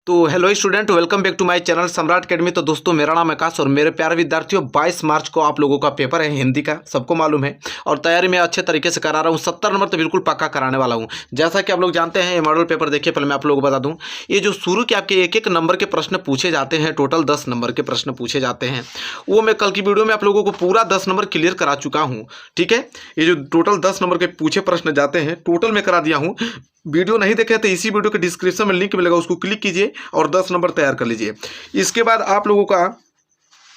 तो hello student, welcome back to my channel Samrat Academy. तो दोस्तों, मेरा नाम आकाश और मेरे प्यारे विद्यार्थियों, 22 मार्च को आप लोगों का पेपर है हिंदी का, सबको मालूम है। और तैयारी मैं अच्छे तरीके से करा रहा हूँ। 70 नंबर तो बिल्कुल पक्का कराने वाला हूँ। जैसा कि आप लोग जानते हैं, ये मॉडल पेपर देखिए, पहले मैं आप लोगों को बता दूँ, ये जो शुरू के आपके एक एक नंबर के प्रश्न पूछे जाते हैं, टोटल 10 नंबर के प्रश्न पूछे जाते हैं, वो मैं कल की वीडियो में आप लोगों को पूरा 10 नंबर क्लियर करा चुका हूँ। ठीक है, ये जो टोटल 10 नंबर के पूछे प्रश्न जाते हैं, टोटल मैं करा दिया हूँ। वीडियो नहीं देखे तो इसी वीडियो के डिस्क्रिप्शन में लिंक मिलेगा, उसको क्लिक कीजिए और 10 नंबर तैयार कर लीजिए। इसके बाद आप लोगों का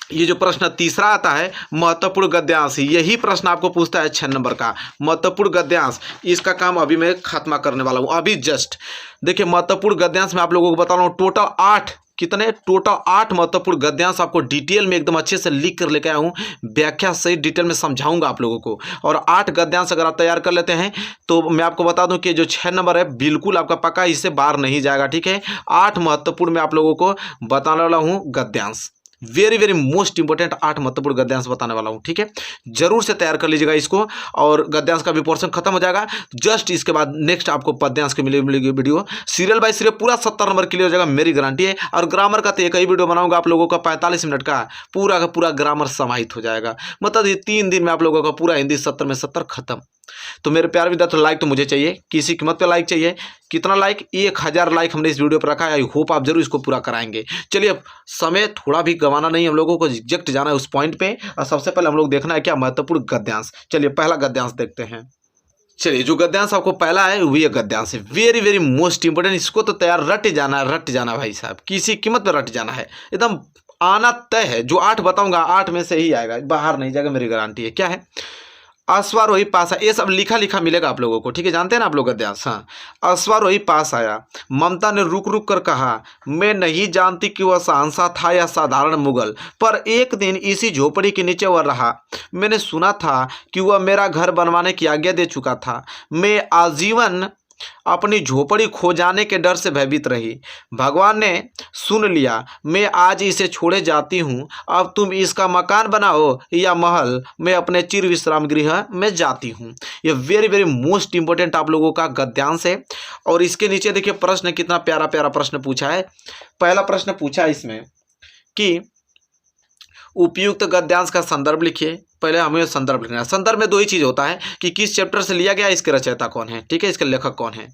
ये जो प्रश्न तीसरा आता है, महत्वपूर्ण गद्यांश, यही प्रश्न आपको पूछता है 6 नंबर का महत्वपूर्ण गद्यांश। इसका काम अभी मैं खात्मा करने वाला हूँ, अभी जस्ट। देखिए, महत्वपूर्ण गद्यांश में आप लोगों को बता रहा हूँ, टोटल 8 टोटल 8 महत्वपूर्ण गद्यांश आपको डिटेल में एकदम अच्छे से लिख कर लेके आया हूँ। व्याख्या सही डिटेल में समझाऊंगा आप लोगों को। और 8 गद्यांश अगर आप तैयार कर लेते हैं तो मैं आपको बता दूं कि जो 6 नंबर है बिल्कुल आपका पक्का, इससे बाहर नहीं जाएगा। ठीक है, 8 महत्वपूर्ण मैं आप लोगों को बताने वाला हूँ गद्यांश, वेरी वेरी मोस्ट इंपॉर्टेंट 8 महत्वपूर्ण गद्यांश बताने वाला हूँ। ठीक है, जरूर से तैयार कर लीजिएगा इसको, और गद्यांश का भी पोर्शन खत्म हो जाएगा। जस्ट इसके बाद नेक्स्ट आपको पद्यांश की मिलेगी वीडियो, सीरियल बाय सीरियल पूरा 70 नंबर क्लियर हो जाएगा, मेरी गारंटी है। और ग्रामर का तो एक ही वीडियो बनाऊंगा आप लोगों का 45 मिनट का पूरा ग्रामर समाहित हो जाएगा। मतलब ये 3 दिन में आप लोगों का पूरा हिंदी 70 में 70 खत्म। तो मेरे प्यारे विद्यार्थी, लाइक तो मुझे चाहिए, किसी कीमत पे लाइक चाहिए। कितना लाइक? 1000 लाइक हमने इस वीडियो पर रखा है। आई होप आप जरूर इसको पूरा कराएंगे। चलिए, अब समय थोड़ा भी गंवाना नहीं, हम लोगों को एग्जैक्ट जाना है उस पॉइंट पे। और सबसे पहले हम लोग देखना है क्या महत्वपूर्ण गद्यांश। चलिए, पहला गद्यांश देखते हैं। चलिए, जो गद्यांश आपको पहला है वो ये गद्यांश है, वेरी वेरी मोस्ट इंपोर्टेंट। इसको तो तैयार रट जाना भाई साहब, किसी कीमत पर रट जाना है, एकदम आना तय है। जो 8 बताऊंगा 8 में से ही आएगा, बाहर नहीं जाएगा, मेरी गारंटी है। क्या है? अश्वारोही पास आया, ये सब लिखा लिखा मिलेगा आप लोगों को। ठीक है, जानते हैं ना आप लोग गद्यांश। हाँ, अश्वारोही पास आया, ममता ने रुक रुक कर कहा, मैं नहीं जानती कि वह शहंशाह था या साधारण मुगल, पर एक दिन इसी झोपड़ी के नीचे वह रहा। मैंने सुना था कि वह मेरा घर बनवाने की आज्ञा दे चुका था। मैं आजीवन अपनी झोपड़ी खो जाने के डर से भयभीत रही। भगवान ने सुन लिया, मैं आज इसे छोड़े जाती हूँ। अब तुम इसका मकान बनाओ या महल, मैं अपने चिर विश्राम गृह में जाती हूँ। ये वेरी वेरी मोस्ट इंपॉर्टेंट आप लोगों का गद्यांश है। और इसके नीचे देखिए प्रश्न, कितना प्यारा प्यारा प्रश्न पूछा है। पहला प्रश्न पूछा है इसमें कि उपयुक्त गद्यांश का संदर्भ लिखिए। पहले हमें संदर्भ लिखना है। संदर्भ में 2 ही चीज़ होता है कि किस चैप्टर से लिया गया, इसके रचयिता कौन है, ठीक है, इसके लेखक कौन है।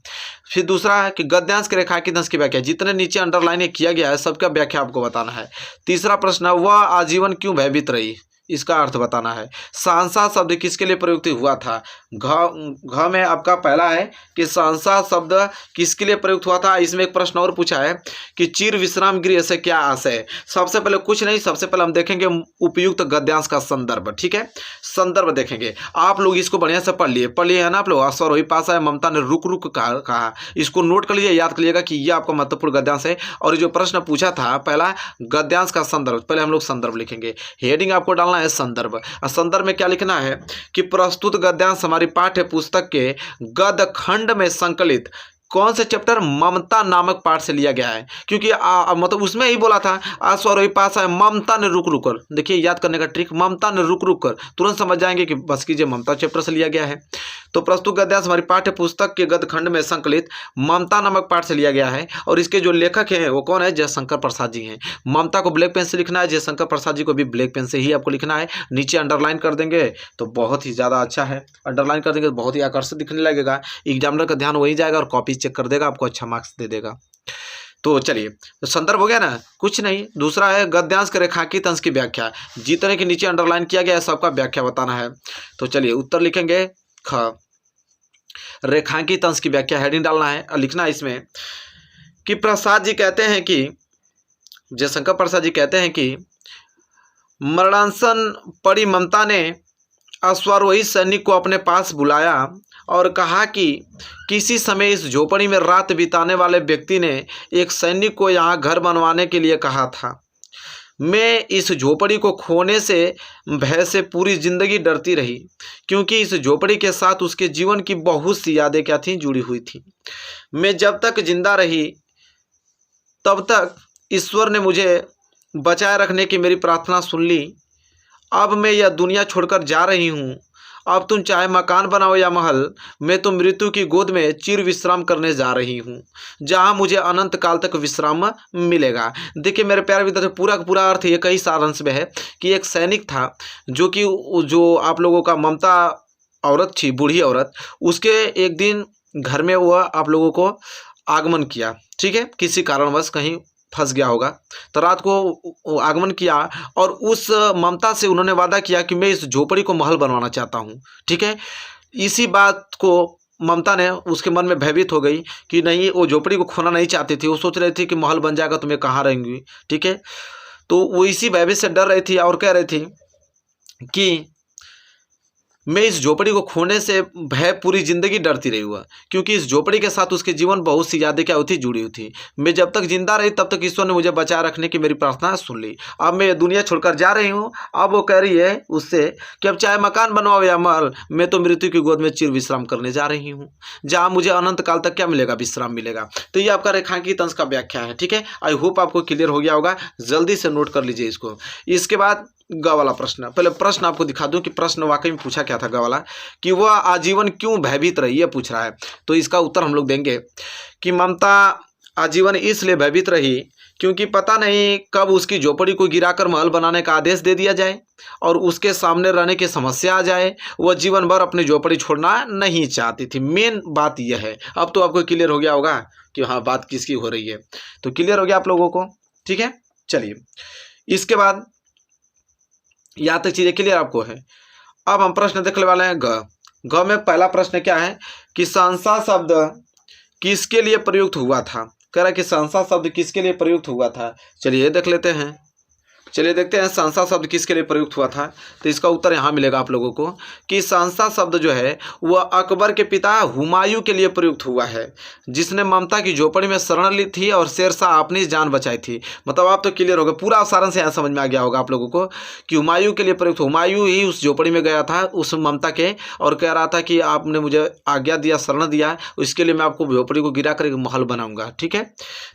फिर दूसरा है कि गद्यांश के रेखांकित अंश की व्याख्या, जितने नीचे अंडरलाइन किया गया है सबका व्याख्या आपको बताना है। तीसरा प्रश्न है, वह आजीवन क्यों भयभीत रही, इसका अर्थ बताना है। शहंशाह शब्द किसके लिए प्रयुक्त हुआ था? घ में आपका पहला है कि शहंशाह शब्द किसके लिए प्रयुक्त हुआ था। इसमें एक प्रश्न और पूछा है कि चिर विश्राम गृह से क्या आशय है। सबसे पहले कुछ नहीं, सबसे पहले हम देखेंगे उपयुक्त गद्यांश का संदर्भ। ठीक है, संदर्भ देखेंगे। आप लोग इसको बढ़िया से पढ़ लिए है ना आप लोग। अश्वारोही पास आया, ममता ने रुक रुक कहा, इसको नोट कर लीजिए, याद कर लीजिएगा कि यह आपका महत्वपूर्ण गद्यांश है। और जो प्रश्न पूछा था पहला, गद्यांश का संदर्भ, पहले हम लोग संदर्भ लिखेंगे। हेडिंग आपको डालना है संदर्भ। और संदर्भ में क्या लिखना है कि प्रस्तुत गद्यांश हमारी पाठ्य पुस्तक के गद्य खंड में संकलित कौन से चैप्टर, ममता नामक पाठ से लिया गया है। क्योंकि मतलब उसमें ही बोला था, अश्वारोही पास आया, ममता ने रुक रुक कर। देखिए, याद करने का ट्रिक, ममता ने रुक रुक कर, तुरंत समझ जाएंगे कि बस कीजिए ममता चैप्टर से लिया गया है। तो प्रस्तुत गद्यांश हमारी पाठ्य पुस्तक के गद्य खंड में संकलित ममता नामक पाठ से लिया गया है। और इसके जो लेखक हैं वो कौन है? जयशंकर प्रसाद जी हैं। ममता को ब्लैक पेन से लिखना है, जयशंकर प्रसाद जी को भी ब्लैक पेन से ही आपको लिखना है। नीचे अंडरलाइन कर देंगे तो बहुत ही ज़्यादा अच्छा है, अंडरलाइन कर देंगे तो बहुत ही आकर्षक दिखने लगेगा। एग्जामिनर का ध्यान वही जाएगा और कॉपी चेक कर देगा, आपको अच्छा मार्क्स दे देगा। तो चलिए, तो संदर्भ हो गया ना, कुछ नहीं। दूसरा है गद्यांश के रेखांकित अंश की व्याख्या, जितने के नीचे अंडरलाइन किया गया है सबका व्याख्या बताना है। तो चलिए, उत्तर लिखेंगे ख, रेखांकित अंश की व्याख्या, हेडिंग डालना है और लिखना है इसमें कि प्रसाद जी कहते हैं कि, जयशंकर प्रसाद जी कहते हैं कि मरणासन पड़ी ममता ने अश्वारोही सैनिक को अपने पास बुलाया और कहा कि किसी समय इस झोपड़ी में रात बिताने वाले व्यक्ति ने एक सैनिक को यहाँ घर बनवाने के लिए कहा था। मैं इस झोपड़ी को खोने से भय से पूरी जिंदगी डरती रही, क्योंकि इस झोपड़ी के साथ उसके जीवन की बहुत सी यादें क्या थीं, जुड़ी हुई थी। मैं जब तक जिंदा रही तब तक ईश्वर ने मुझे बचाए रखने की मेरी प्रार्थना सुन ली। अब मैं यह दुनिया छोड़कर जा रही हूँ अब तुम चाहे मकान बनाओ या महल, मैं तो मृत्यु की गोद में चिर विश्राम करने जा रही हूँ, जहाँ मुझे अनंत काल तक विश्राम मिलेगा। देखिए मेरे प्यारे विद्यार्थी, पूरा का पूरा अर्थ ये कई सारांश में है कि एक सैनिक था जो आप लोगों का ममता औरत थी, बूढ़ी औरत, उसके एक दिन घर में वह आप लोगों को आगमन किया, ठीक है, किसी कारणवश कहीं फंस गया होगा, तो रात को आगमन किया और उस ममता से उन्होंने वादा किया कि मैं इस झोपड़ी को महल बनवाना चाहता हूँ, ठीक है। इसी बात को ममता ने उसके मन में भयभीत हो गई कि नहीं, वो झोपड़ी को खोना नहीं चाहती थी, वो सोच रही थी कि महल बन जाएगा तो मैं कहाँ रहेंगी, ठीक है। तो वो इसी भयभीत से डर रही थी और कह रही थी कि मैं इस झोपड़ी को खोने से भय पूरी जिंदगी डरती रही हुआ, क्योंकि इस झोपड़ी के साथ उसके जीवन बहुत सी यादें क्या हुई थी, जुड़ी हुई थी। मैं जब तक जिंदा रही तब तक ईश्वर ने मुझे बचा रखने की मेरी प्रार्थना सुन ली। अब मैं ये दुनिया छोड़कर जा रही हूँ। अब वो कह रही है उससे कि अब चाहे मकान बनवाओ या महल, मैं तो मृत्यु की गोद में चिर विश्राम करने जा रही हूँ, जहाँ मुझे अनंत काल तक क्या मिलेगा, विश्राम मिलेगा। तो ये आपका रेखांकित अंश का व्याख्या है, ठीक है। आई होप आपको क्लियर हो गया होगा, जल्दी से नोट कर लीजिए इसको। इसके बाद ग वाला प्रश्न, पहले प्रश्न आपको दिखा दूं कि प्रश्न वाकई में पूछा क्या था। ग वाला कि वह आजीवन क्यों भयभीत रही, ये पूछ रहा है। तो इसका उत्तर हम लोग देंगे कि ममता आजीवन इसलिए भयभीत रही क्योंकि पता नहीं कब उसकी झोपड़ी को गिराकर महल बनाने का आदेश दे दिया जाए और उसके सामने रहने की समस्या आ जाए। वह जीवन भर अपनी झोपड़ी छोड़ना नहीं चाहती थी। मेन बात यह है। अब तो आपको क्लियर हो गया होगा कि हाँ बात किसकी हो रही है, तो क्लियर हो गया आप लोगों को, ठीक है। चलिए इसके बाद यहाँ तक चीजें क्लियर आपको है। अब हम प्रश्न देखने वाले हैं ग में पहला प्रश्न क्या है कि संसा शब्द किसके लिए प्रयुक्त हुआ था। कह रहा है कि संसा शब्द किसके लिए प्रयुक्त हुआ था। चलिए देख लेते हैं, चलिए देखते हैं संसा शब्द किसके लिए प्रयुक्त हुआ था। तो इसका उत्तर यहाँ मिलेगा आप लोगों को कि संसा शब्द जो है वह अकबर के पिता हुमायूं के लिए प्रयुक्त हुआ है, जिसने ममता की झोपड़ी में शरण ली थी और शेरशाह अपनी जान बचाई थी। मतलब आप तो क्लियर हो गए, पूरा सारण से यहाँ समझ में आ गया होगा आप लोगों को कि हुमायूं के लिए प्रयुक्त। हुमायूं ही उस झोपड़ी में गया था उस ममता के और कह रहा था कि आपने मुझे आज्ञा दिया, शरण दिया, इसके लिए मैं आपको झोपड़ी को गिरा कर एक महल बनाऊंगा, ठीक है।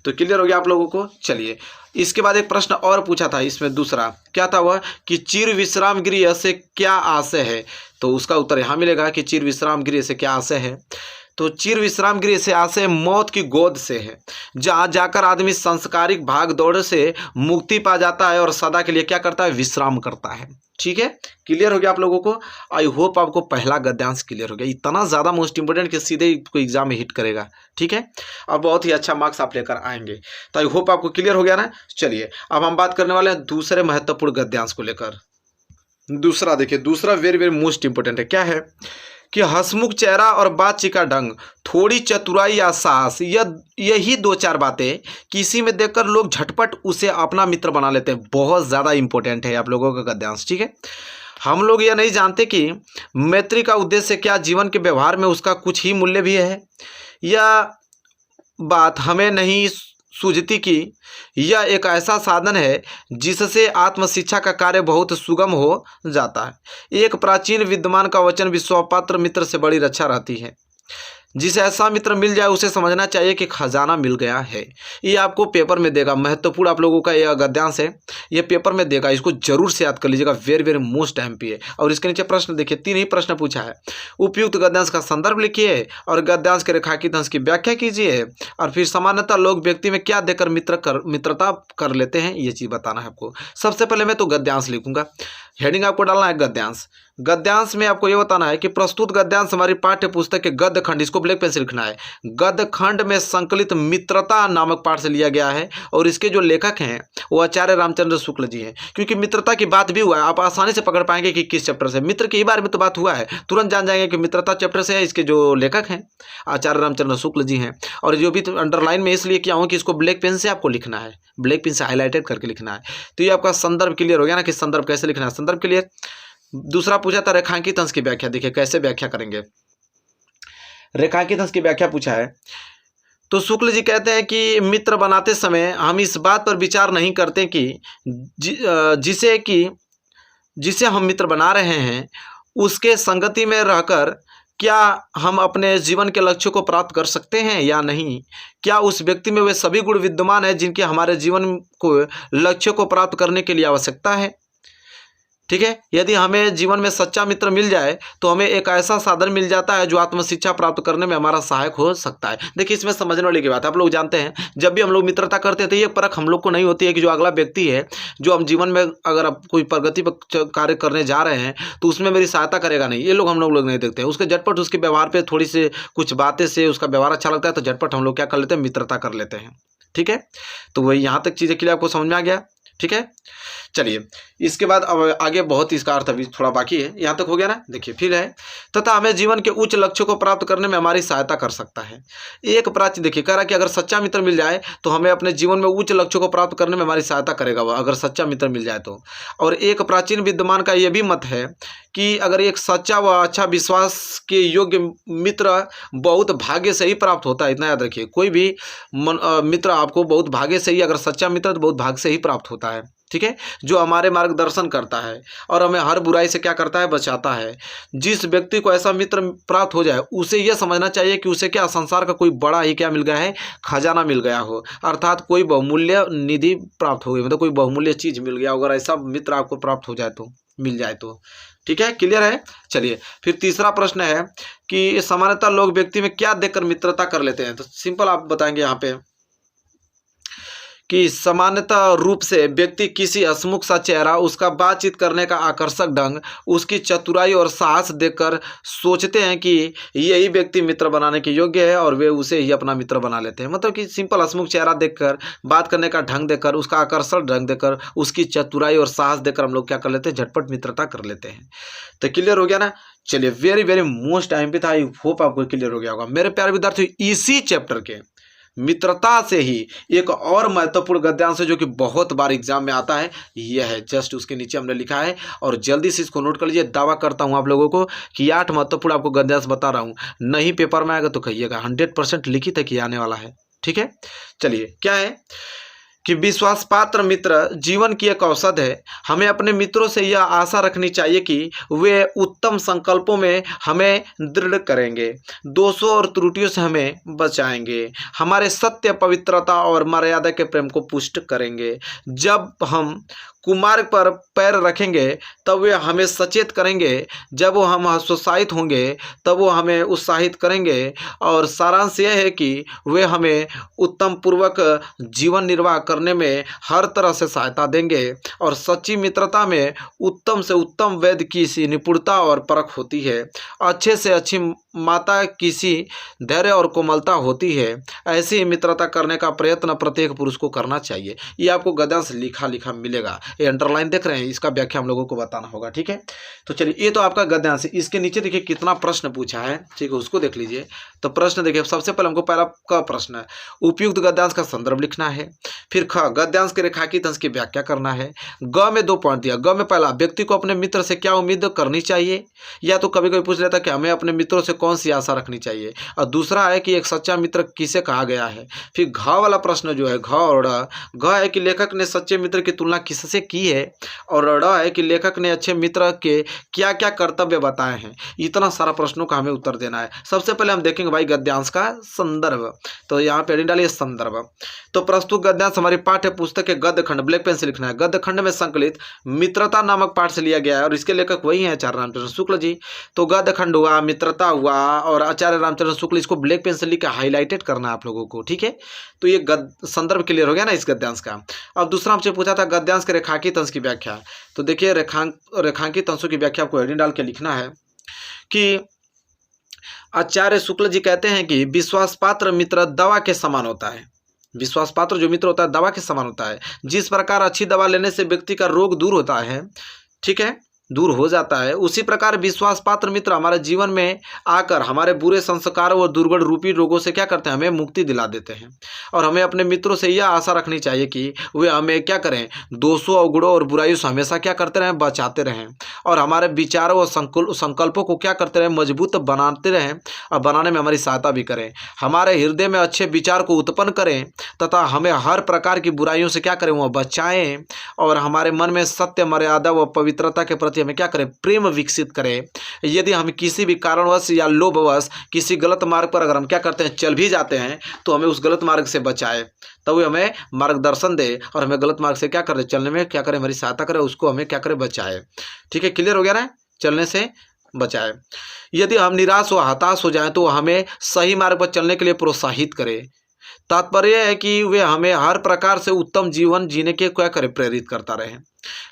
तो क्लियर हो गया आप लोगों को। चलिए इसके बाद एक प्रश्न और पूछा था इसमें, दूसरा क्या था वह कि चिर विश्राम गृह से क्या आशय है। तो उसका उत्तर यहाँ मिलेगा कि चिर विश्राम गृह से क्या आशय है। तो चिर विश्राम गृह से आशय मौत की गोद से है, जहाँ जाकर आदमी संस्कारिक भाग दौड़ से मुक्ति पा जाता है और सदा के लिए क्या करता है, विश्राम करता है, ठीक है। क्लियर हो गया आप लोगों को। आई होप आपको पहला गद्यांश क्लियर हो गया। इतना ज़्यादा मोस्ट इंपोर्टेंट कि सीधे कोई एग्जाम में हिट करेगा, ठीक है, और बहुत ही अच्छा मार्क्स आप लेकर आएंगे। तो आई होप आपको क्लियर हो गया ना। चलिए अब हम बात करने वाले हैं दूसरे महत्वपूर्ण गद्यांश को लेकर। दूसरा देखिए, दूसरा वेरी वेरी मोस्ट इंपोर्टेंट है। क्या है कि हंसमुख चेहरा और बातचीत का ढंग, थोड़ी चतुराई या साहस, यही दो चार बातें किसी में देखकर लोग झटपट उसे अपना मित्र बना लेते हैं। बहुत ज़्यादा इंपॉर्टेंट है आप लोगों का गद्यांश, ठीक है। हम लोग यह नहीं जानते कि मैत्री का उद्देश्य क्या, जीवन के व्यवहार में उसका कुछ ही मूल्य भी है। यह बात हमें नहीं सूझती कि यह एक ऐसा साधन है जिससे आत्मशिक्षा का कार्य बहुत सुगम हो जाता है। एक प्राचीन विद्वान का वचन, विश्वापात्र मित्र से बड़ी रक्षा रहती है। जिसे ऐसा मित्र मिल जाए उसे समझना चाहिए कि खजाना मिल गया है। ये आपको पेपर में देगा, महत्वपूर्ण आप लोगों का यह गद्यांश है, ये पेपर में देगा, इसको जरूर से याद कर लीजिएगा। वेरी वेरी मोस्ट एमपी है। और इसके नीचे प्रश्न देखिए, 3 ही प्रश्न पूछा है। उपयुक्त गद्यांश का संदर्भ लिखिए और गद्यांश के रेखांकित अंश की व्याख्या कीजिए और फिर सामान्यतः लोग व्यक्ति में क्या देकर मित्रता कर लेते हैं, ये चीज़ बताना है आपको। सबसे पहले मैं तो गद्यांश लिखूंगा, हेडिंग आपको डालना है गद्यांश। गद्यांश में आपको ये बताना है कि प्रस्तुत गद्यांश हमारी पाठ्य पुस्तक के गद्य खंड, इसको ब्लैक पेन से लिखना है, गद्य खंड में संकलित मित्रता नामक पाठ से लिया गया है और इसके जो लेखक हैं वो आचार्य रामचंद्र शुक्ल जी हैं। क्योंकि मित्रता की बात भी हुआ है, आप आसानी से पकड़ पाएंगे कि किस चैप्टर से, मित्र के ही बारे में तो बात हुआ है, तुरंत जान जाएंगे कि मित्रता चैप्टर से है। इसके जो लेखक हैं आचार्य रामचंद्र शुक्ल जी हैं। और जो भी अंडरलाइन में इसलिए किया हूँ कि इसको ब्लैक पेन से आपको लिखना है, ब्लैक पेन से हाईलाइटेड करके लिखना है। तो ये आपका संदर्भ क्लियर हो गया ना कि संदर्भ कैसे लिखना है, संदर्भ क्लियर। दूसरा पूछा था रेखांकित अंश की व्याख्या, देखिए कैसे व्याख्या करेंगे। रेखांकित अंश की व्याख्या पूछा है तो शुक्ल जी कहते हैं कि मित्र बनाते समय हम इस बात पर विचार नहीं करते कि जिसे हम मित्र बना रहे हैं उसके संगति में रहकर क्या हम अपने जीवन के लक्ष्य को प्राप्त कर सकते हैं या नहीं। क्या उस व्यक्ति में वे सभी गुण विद्यमान हैं जिनकी हमारे जीवन को लक्ष्य को प्राप्त करने के लिए आवश्यकता है। ठीक है। यदि हमें जीवन में सच्चा मित्र मिल जाए तो हमें एक ऐसा साधन मिल जाता है जो आत्मशिक्षा प्राप्त करने में हमारा सहायक हो सकता है। देखिए, इसमें समझने वाली की बात है। आप लोग जानते हैं, जब भी हम लोग मित्रता करते हैं तो ये परख हम लोग को नहीं होती है कि जो अगला व्यक्ति है, जो हम जीवन में अगर अब कोई प्रगति पर कार्य करने जा रहे हैं तो उसमें मेरी सहायता करेगा नहीं, ये लोग हम लोग नहीं देखते हैं। उसके झटपट उसके व्यवहार पर थोड़ी सी कुछ बातें से उसका व्यवहार अच्छा लगता है तो झटपट हम लोग क्या कर लेते हैं, मित्रता कर लेते हैं। ठीक है, तो वही यहाँ तक चीज़ें के लिए आपको समझ में आ गया। ठीक है, चलिए इसके बाद अब आगे बहुत इसका अर्थ अभी थोड़ा बाकी है। यहाँ तक हो गया ना। देखिए फिर है, तथा हमें जीवन के उच्च लक्ष्यों को प्राप्त करने में हमारी सहायता कर सकता है। एक प्राची देखिए कह रहा कि अगर सच्चा मित्र मिल जाए तो हमें अपने जीवन में उच्च लक्ष्यों को प्राप्त करने में हमारी सहायता करेगा वह, अगर सच्चा मित्र मिल जाए तो। और एक प्राचीन विद्वान का यह भी मत है कि अगर एक सच्चा व अच्छा विश्वास के योग्य मित्र बहुत भाग्य से ही प्राप्त होता है। इतना याद रखिए, कोई भी मित्र आपको बहुत भाग्य से ही, अगर सच्चा मित्र तो बहुत भाग्य से ही प्राप्त होता है। ठीक है, जो हमारे मार्गदर्शन करता है और हमें हर बुराई से क्या करता है, बचाता है। जिस व्यक्ति को ऐसा मित्र प्राप्त हो जाए उसे यह समझना चाहिए कि उसे क्या संसार का कोई बड़ा ही क्या मिल गया है, खजाना मिल गया हो, अर्थात कोई बहुमूल्य निधि प्राप्त हो गई, मतलब कोई बहुमूल्य चीज मिल गया। अगर ऐसा मित्र आपको प्राप्त हो जाए तो, मिल जाए तो। ठीक है, क्लियर है। चलिए फिर तीसरा प्रश्न है कि सामान्यतः लोग व्यक्ति में क्या देखकर मित्रता कर लेते हैं। तो सिंपल आप बताएंगे यहाँ पे कि सामान्यतः रूप से व्यक्ति किसी हंसमुख सा चेहरा, उसका बातचीत करने का आकर्षक ढंग, उसकी चतुराई और साहस देखकर सोचते हैं कि यही व्यक्ति मित्र बनाने के योग्य है और वे उसे ही अपना मित्र बना लेते हैं। मतलब कि सिंपल हंसमुख चेहरा देखकर, बात करने का ढंग देखकर, उसका आकर्षक ढंग देखकर, उसकी चतुराई और साहस देखकर हम लोग क्या कर लेते हैं, झटपट मित्रता कर लेते हैं। तो क्लियर हो गया ना। चलिए वेरी वेरी मोस्ट टाइम पे था, आई होप आपको क्लियर हो गया होगा मेरे प्यारे विद्यार्थी। इसी चैप्टर के मित्रता से ही एक और महत्वपूर्ण गद्यांश है जो कि बहुत बार एग्जाम में आता है, यह है जस्ट उसके नीचे हमने लिखा है और जल्दी से इसको नोट कर लीजिए। दावा करता हूं आप लोगों को कि 8 महत्वपूर्ण आपको गद्यांश बता रहा हूं, नहीं पेपर में आएगा तो कहिएगा, 100% लिखित है कि आने वाला है। ठीक है, चलिए क्या है कि विश्वास पात्र मित्र जीवन की एक औषध है। हमें अपने मित्रों से यह आशा रखनी चाहिए कि वे उत्तम संकल्पों में हमें दृढ़ करेंगे, दोषों और त्रुटियों से हमें बचाएंगे, हमारे सत्य, पवित्रता और मर्यादा के प्रेम को पुष्ट करेंगे। जब हम कुमार्ग पर पैर रखेंगे तब वे हमें सचेत करेंगे, जब वो हम हतोत्साहित होंगे तब वो हमें उत्साहित करेंगे। और सारांश यह है कि वे हमें उत्तम पूर्वक जीवन निर्वाह करने में हर तरह से सहायता देंगे। और सच्ची मित्रता में उत्तम से उत्तम वैद्य की सी निपुणता और परख होती है, अच्छे से अच्छी माता की सी धैर्य और कोमलता होती है। ऐसी मित्रता करने का प्रयत्न प्रत्येक पुरुष को करना चाहिए। ये आपको गद्यांश लिखा लिखा मिलेगा, ये अंडरलाइन देख रहे हैं, इसका व्याख्या हम लोगों को बताना होगा। ठीक है, तो चलिए ये तो आपका गद्यांश है। इसके नीचे देखिए कितना प्रश्न पूछा है, ठीक है, उसको देख लीजिए। तो प्रश्न देखिए, सबसे पहले हमको पहला का प्रश्न है, उपयुक्त गद्यांश का संदर्भ लिखना है। फिर ख, गद्यांश के रेखांकित अंश की व्याख्या करना है। ग में 2 पॉइंट दिया। ग में पहला, व्यक्ति को अपने मित्र से क्या उम्मीद करनी चाहिए, या तो कभी कभी पूछ लेता कि हमें अपने मित्रों से कौन सी आशा रखनी चाहिए। और दूसरा है कि एक सच्चा मित्र किसे कहा गया है। फिर घ वाला प्रश्न जो है, घ और ढ, घ है कि लेखक ने सच्चे मित्र की तुलना किससे की है, और ढ है कि लेखक ने अच्छे मित्र के क्या क्या कर्तव्य बताए हैं। इतना सारा प्रश्नों का हमें उत्तर देना है। सबसे पहले हम देखेंगे भाई गद्यांश का संदर्भ। तो यहाँ पे डालिए संदर्भ। तो प्रस्तुत गद्यांश हमारी पाठ्य पुस्तक के गद्य खंड, ब्लैक पेन से लिखना है, गद्य खंड में संकलित मित्रता नामक पाठ से लिया गया है और इसके लेखक वही हैं आचार्य रामचंद्र शुक्ल जी। तो गद्य खंड हुआ, मित्रता हुआ और आचार्य रामचंद्र शुक्ल, इसको ब्लैक पेन से लिख के हाईलाइटेड करना है आप लोगों को। ठीक है, तो ये संदर्भ क्लियर हो गया ना इस गद्यांश का। अब दूसरा हमसे पूछा था गद्यांश के रेखांकित अंश की व्याख्या। तो देखिए रेखांकित अंशों की व्याख्या आपको हेडिंग डाल के लिखना है कि आचार्य शुक्ल जी कहते हैं कि विश्वास पात्र मित्र दवा के समान होता है। विश्वास पात्र जो मित्र होता है दवा के समान होता है। जिस प्रकार अच्छी दवा लेने से व्यक्ति का रोग दूर होता है, ठीक है, दूर हो जाता है, उसी प्रकार विश्वास पात्र मित्र हमारे जीवन में आकर हमारे बुरे संस्कारों और दुर्गुण रूपी रोगों से क्या करते हैं, हमें मुक्ति दिला देते हैं। और हमें अपने मित्रों से यह आशा रखनी चाहिए कि वे हमें क्या करें, दोषों, अवगुणों और बुराइयों से हमेशा क्या करते रहें, बचाते रहें। और हमारे विचारों और संकल्पों को क्या करते रहें, मजबूत बनाते रहें और बनाने में हमारी सहायता भी करें। हमारे हृदय में अच्छे विचार को उत्पन्न करें तथा हमें हर प्रकार की बुराइयों से क्या करें, वह बचाएं। और हमारे मन में सत्य, मर्यादा व पवित्रता के प्रति प्रति हमें क्या करें, प्रेम विकसित करें। यदि हम किसी भी कारणवश या लोभवश किसी गलत मार्ग पर अगर हम क्या करते हैं, चल भी जाते हैं, तो हमें उस गलत मार्ग से बचाए, तब वो हमें मार्गदर्शन दे और हमें गलत मार्ग से क्या करे, चलने में क्या करे, हमारी सहायता करे, उसको हमें क्या करे, बचाए। ठीक है, क्लियर हो गया ना, चलने से बचाए। यदि हम निराश व हताश हो जाएं तो हमें सही मार्ग पर चलने के लिए प्रोत्साहित करें। तात्पर्य है कि वे हमें हर प्रकार से उत्तम जीवन जीने के क्या करे, प्रेरित करता रहे।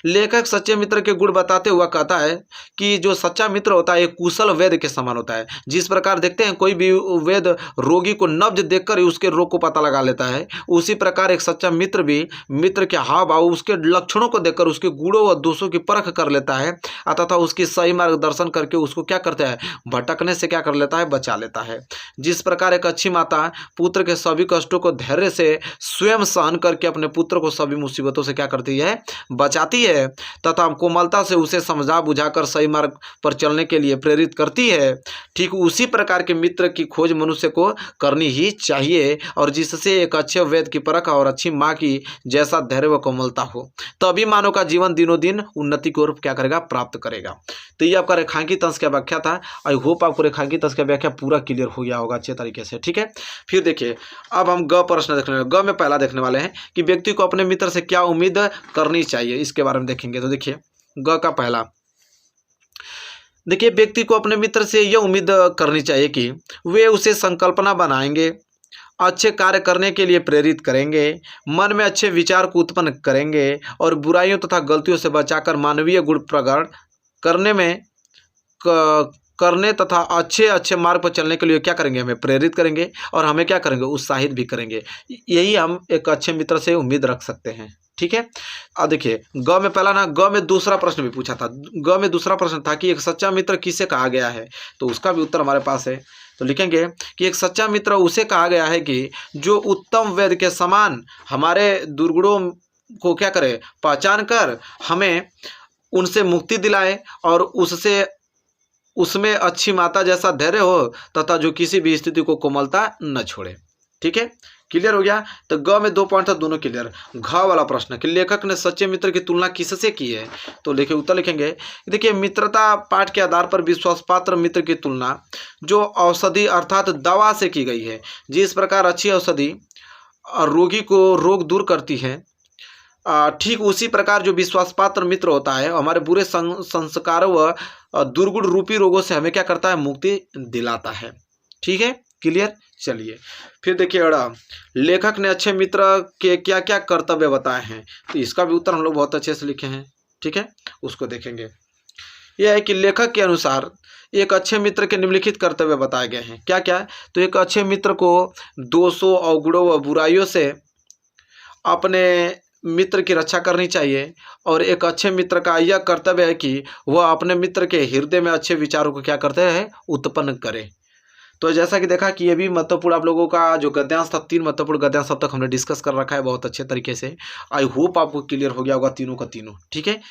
लेखक सच्चे मित्र के गुण बताते हुआ कहता है कि जो सच्चा मित्र होता है एक कुशल वैद्य के समान होता है। जिस प्रकार देखते हैं कोई भी वैद्य रोगी को नब्ज देखकर ही उसके रोग को पता लगा लेता है, उसी प्रकार एक सच्चा मित्र भी मित्र के हाव भाव, उसके लक्षणों को देखकर उसके गुणों व दोषों की परख कर लेता है तथा उसकी सही मार्गदर्शन करके उसको क्या करता है, भटकने से क्या कर लेता है, बचा लेता है। जिस प्रकार एक अच्छी माता पुत्र के सभी कष्टों को धैर्य से स्वयं सहन करके अपने पुत्र को सभी मुसीबतों से क्या करती है, बचाती है तथा कोमलता से उसे समझा बुझाकर सही मार्ग पर चलने के लिए प्रेरित करती है, ठीक उसी प्रकार के मित्र की खोज मनुष्य को करनी ही चाहिए और जिससे एक अच्छे वेद की परख और अच्छी माँ की जैसा धैर्य व कोमलता हो, तभी मानव का जीवन दिनों दिन उन्नति की ओर क्या करेगा, प्राप्त करेगा। तो ये आपका रेखांकित अंश का व्याख्या था। आई होप आपको रेखांकित अंश का व्याख्या पूरा क्लियर हो गया होगा अच्छे तरीके से। ठीक है, फिर देखिए अब हम ग प्रश्न देखने वाले, ग में पहला देखने वाले हैं कि व्यक्ति को अपने मित्र से क्या उम्मीद करनी चाहिए, इसके बारे में देखेंगे। तो देखिए ग का पहला, देखिए व्यक्ति को अपने मित्र से यह उम्मीद करनी चाहिए कि वे उसे संकल्पना बनाएंगे, अच्छे कार्य करने के लिए प्रेरित करेंगे, मन में अच्छे विचार को उत्पन्न करेंगे और बुराइयों तथा गलतियों से बचाकर मानवीय गुण प्रकट करने तथा अच्छे अच्छे मार्ग पर चलने के लिए क्या करेंगे, हमें प्रेरित करेंगे और हमें क्या करेंगे, उत्साहित भी करेंगे। यही हम एक अच्छे मित्र से उम्मीद रख सकते हैं। ठीक है, अब देखिए ग में पहला ना, ग में दूसरा प्रश्न भी पूछा था। ग में दूसरा प्रश्न था कि एक सच्चा मित्र किसे कहा गया है, तो उसका भी उत्तर हमारे पास है। तो लिखेंगे कि एक सच्चा मित्र उसे कहा गया है कि जो उत्तम वेद के समान हमारे दुर्गुणों को क्या करे, पहचान कर हमें उनसे मुक्ति दिलाए और उसमें अच्छी माता जैसा धैर्य हो तथा जो किसी भी स्थिति को कोमलता न छोड़े। ठीक है, क्लियर हो गया। तो ग में 2 पॉइंट था, दोनों क्लियर। घ वाला प्रश्न कि लेखक ने सच्चे मित्र की तुलना किससे की है, तो लिखे उत्तर लिखेंगे। देखिए मित्रता पाठ के आधार पर विश्वासपात्र मित्र की तुलना जो औषधि अर्थात दवा से की गई है। जिस प्रकार अच्छी औषधि रोगी को रोग दूर करती है, ठीक उसी प्रकार जो विश्वासपात्र मित्र होता है हमारे बुरे संस्कारों व दुर्गुण रूपी रोगों से हमें क्या करता है, मुक्ति दिलाता है। ठीक है, क्लियर। चलिए फिर देखिए लेखक ने अच्छे मित्र के क्या क्या कर्तव्य बताए हैं, तो इसका भी उत्तर हम लोग बहुत अच्छे से लिखे हैं। ठीक है, उसको देखेंगे। यह है कि लेखक के अनुसार एक अच्छे मित्र के निम्नलिखित कर्तव्य बताए गए हैं। क्या क्या, तो एक अच्छे मित्र को दोषों अवगुणों व बुराइयों से अपने मित्र की रक्षा करनी चाहिए और एक अच्छे मित्र का यह कर्तव्य है कि वह अपने मित्र के हृदय में अच्छे विचारों को क्या करते हैं, उत्पन्न करे। तो जैसा कि देखा कि ये भी महत्वपूर्ण आप लोगों का जो गद्यांश था, 3 महत्वपूर्ण गद्यांश अब तक हमने डिस्कस कर रखा है बहुत अच्छे तरीके से। आई होप आपको क्लियर हो गया होगा तीनों का तीनों। ठीक है,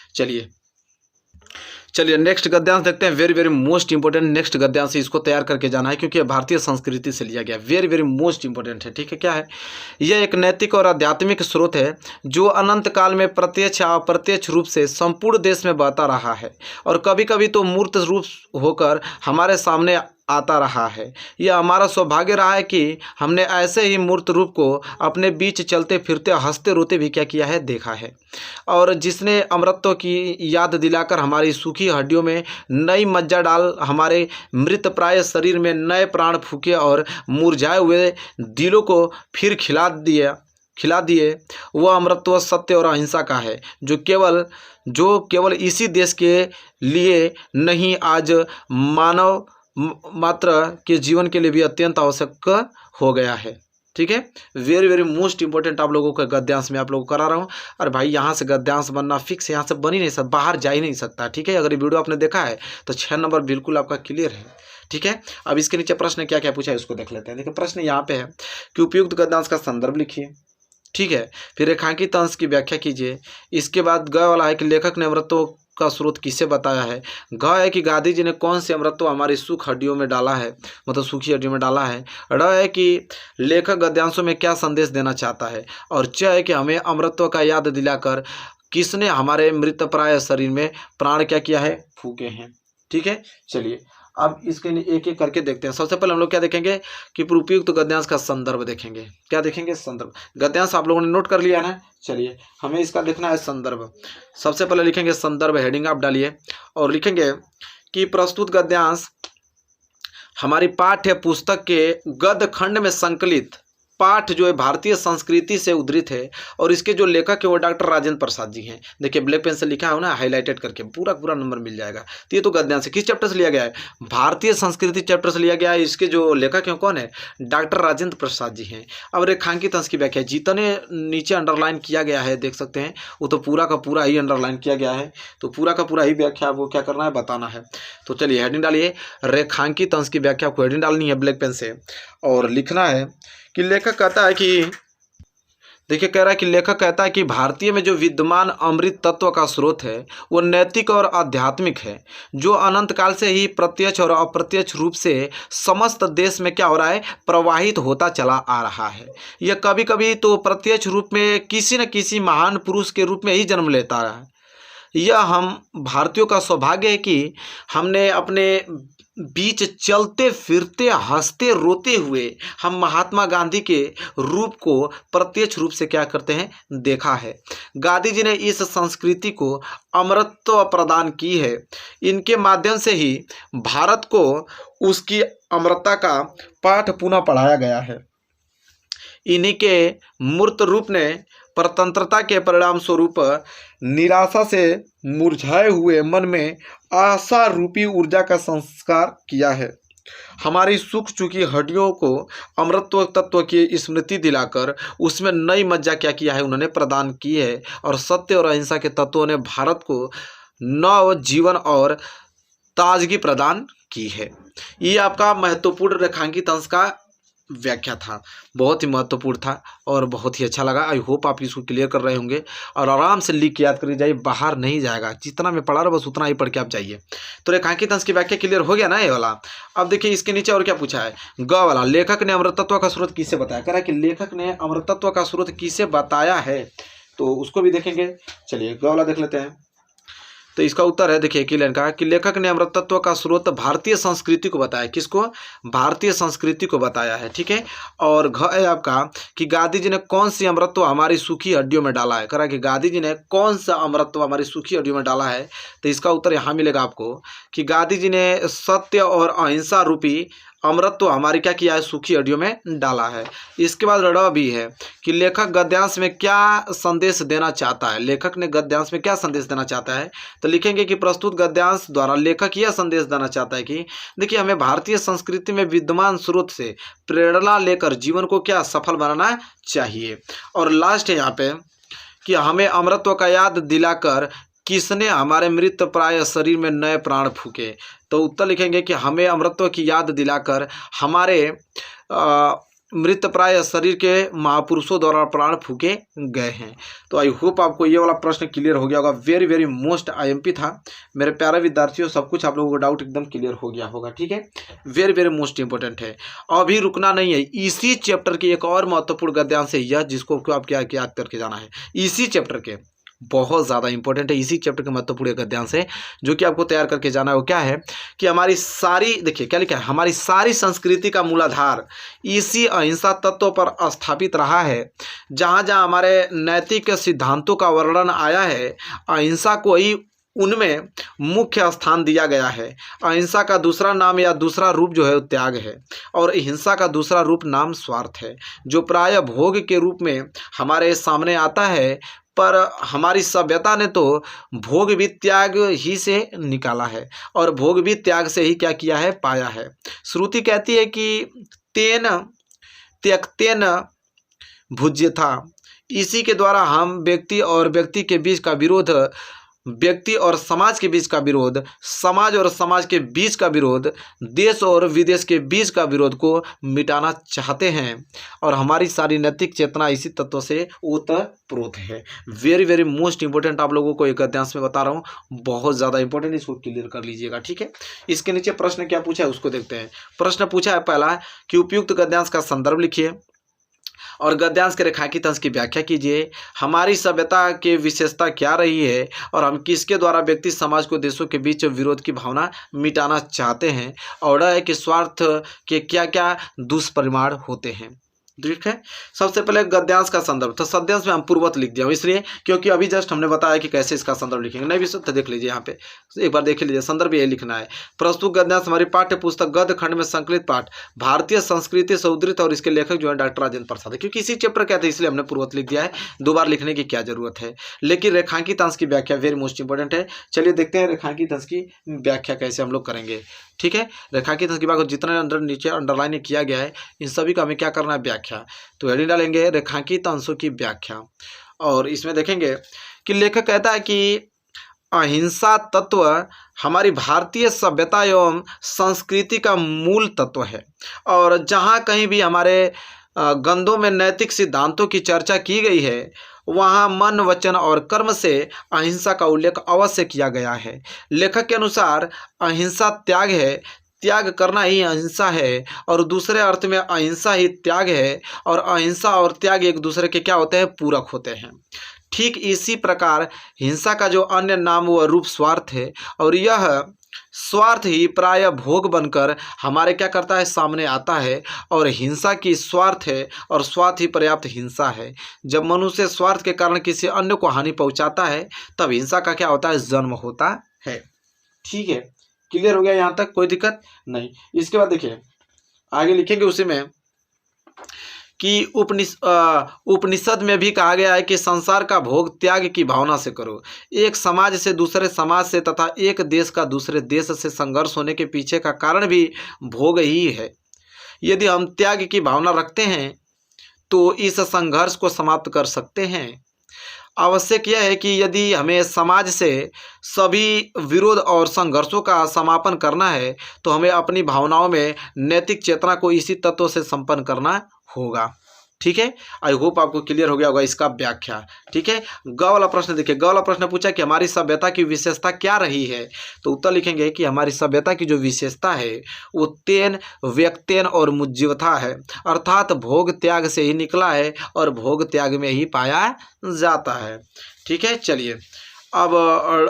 चलिए नेक्स्ट गद्यांश देखते हैं। Very very most important next गद्यांश, इसको तैयार करके जाना है क्योंकि भारतीय संस्कृति से लिया गया। वेरी वेरी मोस्ट इंपॉर्टेंट है। ठीक है, क्या है, यह एक नैतिक और आध्यात्मिक स्रोत है जो अनंत काल में प्रत्यक्ष या अप्रत्यक्ष रूप से संपूर्ण देश में बहता रहा है और कभी कभी तो मूर्त रूप होकर हमारे सामने आता रहा है। यह हमारा सौभाग्य रहा है कि हमने ऐसे ही मूर्त रूप को अपने बीच चलते फिरते हंसते रोते भी क्या किया है, देखा है, और जिसने अमृतत्व की याद दिलाकर हमारी सूखी हड्डियों में नई मज्जा डाल हमारे मृत प्राय शरीर में नए प्राण फूके और मुरझाए हुए दिलों को फिर खिला दिए। वह अमृतत्व सत्य और अहिंसा का है जो केवल इसी देश के लिए नहीं, आज मानव मात्र के जीवन के लिए भी अत्यंत आवश्यक हो गया है। ठीक है, वेरी वेरी मोस्ट इंपॉर्टेंट आप लोगों के गद्यांश में आप लोगों को करा रहा हूँ। अरे भाई यहाँ से गद्यांश बनना फिक्स, यहाँ से बन ही नहीं सकता, बाहर जा ही नहीं सकता। ठीक है, अगर ये वीडियो आपने देखा है तो 6 नंबर बिल्कुल आपका क्लियर है। ठीक है, अब इसके नीचे प्रश्न क्या क्या पूछा है उसको देख लेते हैं। देखिए प्रश्न यहाँ पे है कि उपयुक्त गद्यांश का संदर्भ लिखिए। ठीक है, फिर रेखांकित अंश की व्याख्या कीजिए। इसके बाद ग वाला है कि लेखक ने अमृतत्व का स्रोत किसे बताया है। घ है कि गांधी जी ने कौन से अमृतत्व हमारी सूख हड्डियों में डाला है, मतलब सूखी हड्डियों में डाला है। ड़ है कि लेखक गद्यांशों में क्या संदेश देना चाहता है। और च है कि हमें अमृतत्व का याद दिलाकर किसने हमारे मृतप्राय शरीर में प्राण क्या किया है, फूके हैं। ठीक है, चलिए अब इसके एक एक करके देखते हैं। सबसे पहले हम लोग क्या देखेंगे कि उपयुक्त गद्यांश का संदर्भ देखेंगे। क्या देखेंगे, संदर्भ। गद्यांश आप लोगों ने नोट कर लिया ना, चलिए हमें इसका देखना है संदर्भ। सबसे पहले लिखेंगे संदर्भ, हेडिंग आप डालिए और लिखेंगे कि प्रस्तुत गद्यांश हमारी पाठ्य पुस्तक के गद्य खंड में संकलित पाठ जो है भारतीय संस्कृति से उद्धृत है और इसके जो लेखक है वो डॉक्टर राजेंद्र प्रसाद जी हैं। देखिए ब्लैक पेन से लिखा है ना, हाईलाइटेड करके पूरा पूरा नंबर मिल जाएगा। तो ये तो गद्यांश है। किस चैप्टर से लिया गया है, भारतीय संस्कृति चैप्टर से लिया गया है। इसके जो लेखक हैं कौन है, डॉक्टर राजेंद्र प्रसाद जी हैं। अब रेखांकित अंश की व्याख्या, जितने नीचे अंडरलाइन किया गया है देख सकते हैं, वो तो पूरा का पूरा ही अंडरलाइन किया गया है, तो पूरा का पूरा ही व्याख्या वो क्या करना है, बताना है। तो चलिए हेडिंग डालिए, रेखांकित अंश की व्याख्या को हेडिंग डालनी है ब्लैक पेन से और लिखना है कि लेखक कहता है कि देखिए कह रहा है कि लेखक कहता है कि भारतीय में जो विद्यमान अमृत तत्व का स्रोत है वो नैतिक और आध्यात्मिक है, जो अनंत काल से ही प्रत्यक्ष और अप्रत्यक्ष रूप से समस्त देश में क्या हो रहा है, प्रवाहित होता चला आ रहा है। यह कभी कभी तो प्रत्यक्ष रूप में किसी न किसी महान पुरुष के रूप में ही जन्म लेता रहा है। यह हम भारतीयों का सौभाग्य है कि हमने अपने बीच चलते फिरते हंसते रोते हुए हम महात्मा गांधी के रूप को प्रत्यक्ष रूप से क्या करते हैं, देखा है। गांधी जी ने इस संस्कृति को अमरत्व प्रदान की है। इनके माध्यम से ही भारत को उसकी अमरता का पाठ पुनः पढ़ाया गया है। इन्हीं के मूर्त रूप ने परतंत्रता के परिणाम स्वरूप निराशा से मुरझाए हुए मन में आशा रूपी ऊर्जा का संस्कार किया है। हमारी सूख चुकी हड्डियों को अमृतत्व तत्व की स्मृति दिलाकर उसमें नई मज्जा क्या किया है, उन्होंने प्रदान की है। और सत्य और अहिंसा के तत्वों ने भारत को नव जीवन और ताजगी प्रदान की है। ये आपका महत्वपूर्ण रेखांकित अंश का व्याख्या था, बहुत ही महत्वपूर्ण था और बहुत ही अच्छा लगा। आई होप आप इसको क्लियर कर रहे होंगे और आराम से लिख के याद कर जाइए, बाहर नहीं जाएगा। जितना मैं पढ़ा रहा बस उतना ही पढ़ के आप जाइए। तो रेखांकित अंश की व्याख्या क्लियर हो गया ना ये वाला। अब देखिए इसके नीचे और क्या पूछा है, ग वाला, लेखक ने अमृतत्व का स्रोत किसे बताया। कह रहा है कि लेखक ने अमृतत्व का स्रोत किसे बताया है, तो उसको भी देखेंगे। चलिए ग वाला देख लेते हैं। तो इसका उत्तर है, देखिए की लाइन का कि लेखक ने अमृतत्व का स्रोत भारतीय संस्कृति को बताया। किसको, भारतीय संस्कृति को बताया है। ठीक है, और घ है आपका कि गांधी जी ने कौन सी अमृतत्व हमारी सूखी हड्डियों में डाला है। कह रहा है कि गांधी जी ने कौन सा अमृतत्व हमारी सूखी हड्डियों में डाला है, तो इसका उत्तर यहाँ मिलेगा आपको कि गांधी जी ने सत्य और अहिंसा रूपी अमृतत्व हमारी क्या किया है, सूखी हड्डियों में डाला है। इसके बाद ड़ भी है कि लेखक गद्यांश में क्या संदेश देना चाहता है। लेखक ने गद्यांश में क्या संदेश देना चाहता है, तो लिखेंगे कि प्रस्तुत गद्यांश द्वारा लेखक यह संदेश देना चाहता है कि देखिए हमें भारतीय संस्कृति में विद्यमान स्रोत से प्रेरणा लेकर जीवन को क्या सफल बनाना चाहिए। और लास्ट है यहाँ पे कि हमें अमृतत्व का याद दिलाकर किसने हमारे मृत प्राय शरीर में नए प्राण फूके। तो उत्तर लिखेंगे कि हमें अमृतत्व की याद दिलाकर हमारे मृत प्राय शरीर के महापुरुषों द्वारा प्राण फूके गए हैं। तो आई होप आपको ये वाला प्रश्न क्लियर हो गया होगा। वेरी वेरी मोस्ट आईएमपी था मेरे प्यारे विद्यार्थियों, सब कुछ आप लोगों को डाउट एकदम क्लियर हो गया होगा। ठीक है, वेरी वेरी मोस्ट इंपॉर्टेंट है। अभी रुकना नहीं है, इसी चैप्टर की एक और महत्वपूर्ण गद्यांश है यह, जिसको आप क्या याद करके जाना है। इसी चैप्टर के बहुत ज़्यादा इंपॉर्टेंट है, इसी चैप्टर के महत्वपूर्ण गद्यांश है जो कि आपको तैयार करके जाना है। वो क्या है कि हमारी सारी, देखिए क्या लिखा है, हमारी सारी संस्कृति का मूलाधार इसी अहिंसा तत्व पर स्थापित रहा है। जहाँ जहाँ हमारे नैतिक सिद्धांतों का वर्णन आया है, अहिंसा को ही उनमें मुख्य स्थान दिया गया है। अहिंसा का दूसरा नाम या दूसरा रूप जो है वो त्याग है और हिंसा का दूसरा रूप नाम स्वार्थ है, जो प्राय भोग के रूप में हमारे सामने आता है। पर हमारी सभ्यता ने तो भोग भी त्याग ही से निकाला है और भोग भी त्याग से ही क्या किया है, पाया है। श्रुति कहती है कि तेन त्यक्तेन भुज्यथा, इसी के द्वारा हम व्यक्ति और व्यक्ति के बीच का विरोध, व्यक्ति और समाज के बीच का विरोध, समाज और समाज के बीच का विरोध, देश और विदेश के बीच का विरोध को मिटाना चाहते हैं और हमारी सारी नैतिक चेतना इसी तत्व से ओतप्रोत है। वेरी वेरी मोस्ट इंपॉर्टेंट आप लोगों को एक गद्यांश में बता रहा हूँ, बहुत ज़्यादा इंपॉर्टेंट, इसको क्लियर कर लीजिएगा। ठीक है, इसके नीचे प्रश्न क्या पूछा है उसको देखते हैं। प्रश्न पूछा है पहला कि उपयुक्त गद्यांश का संदर्भ लिखिए। और गद्यांश के रेखांकित अंश की व्याख्या कीजिए। हमारी सभ्यता की विशेषता क्या रही है और हम किसके द्वारा व्यक्ति, समाज को, देशों के बीच विरोध की भावना मिटाना चाहते हैं। और है कि स्वार्थ के क्या क्या दुष्परिणाम होते हैं। ठीक है, सबसे पहले गद्यांश का संदर्भ। तो सद्यांश में हम पूर्ववत लिख दिया हूं, इसलिए क्योंकि अभी जस्ट हमने बताया कि कैसे इसका संदर्भ लिखेंगे। नहीं भी तो देख लीजिए, यहाँ पे एक बार देख लीजिए, संदर्भ ये लिखना है। प्रस्तुत गद्यांश हमारी पाठ्य पुस्तक गद्य खंड में संकलित पाठ भारतीय संस्कृति से उद्धृत, और इसके लेखक जो है डॉक्टर राजेंद्र प्रसाद है। क्योंकि इसी चैप्टर का था इसलिए हमने पूर्ववत लिख दिया है, दो बार लिखने की क्या जरूरत है। लेकिन रेखांकित अंश की व्याख्या वेरी मोस्ट इंपॉर्टेंट है। चलिए देखते हैं रेखांकित अंश की व्याख्या कैसे हम लोग करेंगे। ठीक है, रेखांकित अंश की व्याख्या जितना अंदर नीचे अंडरलाइन किया गया है, इन सभी का हमें क्या करना है, व्याख्या। तो हेडिंग डालेंगे रेखांकित अंशों की व्याख्या, और इसमें देखेंगे कि लेखक कहता है कि अहिंसा तत्व हमारी भारतीय सभ्यता एवं संस्कृति का मूल तत्व है, और जहाँ कहीं भी हमारे ग्रंथों में नैतिक सिद्धांतों की चर्चा की गई है, वहाँ मन, वचन और कर्म से अहिंसा का उल्लेख अवश्य किया गया है। लेखक के अनुसार अहिंसा त्याग है, त्याग करना ही अहिंसा है, और दूसरे अर्थ में अहिंसा ही त्याग है, और अहिंसा और त्याग एक दूसरे के क्या होते हैं, पूरक होते हैं। ठीक इसी प्रकार हिंसा का जो अन्य नाम व रूप स्वार्थ है, और यह स्वार्थ ही प्राय भोग बनकर हमारे क्या करता है, सामने आता है। और हिंसा की स्वार्थ है, और स्वार्थ ही पर्याप्त हिंसा है। जब मनुष्य स्वार्थ के कारण किसी अन्य को हानि पहुंचाता है, तब हिंसा का क्या होता है, जन्म होता है। ठीक है, क्लियर हो गया यहाँ तक, कोई दिक्कत नहीं। इसके बाद देखिए आगे लिखेंगे उसी में कि उपनिषद में भी कहा गया है कि संसार का भोग त्याग की भावना से करो। एक समाज से दूसरे समाज से तथा एक देश का दूसरे देश से संघर्ष होने के पीछे का कारण भी भोग ही है। यदि हम त्याग की भावना रखते हैं तो इस संघर्ष को समाप्त कर सकते हैं। आवश्यक यह है कि यदि हमें समाज से सभी विरोध और संघर्षों का समापन करना है, तो हमें अपनी भावनाओं में नैतिक चेतना को इसी तत्व से संपन्न करना होगा। ठीक है, आई होप आपको क्लियर हो गया होगा इसका व्याख्या। ठीक है, ग वाला प्रश्न देखिए, ग वाला प्रश्न पूछा कि हमारी सभ्यता की विशेषता क्या रही है। तो उत्तर लिखेंगे कि हमारी सभ्यता की जो विशेषता है वो तेन, व्यक्तेन और मुज्जीवता है, अर्थात भोग त्याग से ही निकला है और भोग त्याग में ही पाया जाता है। ठीक है, चलिए अब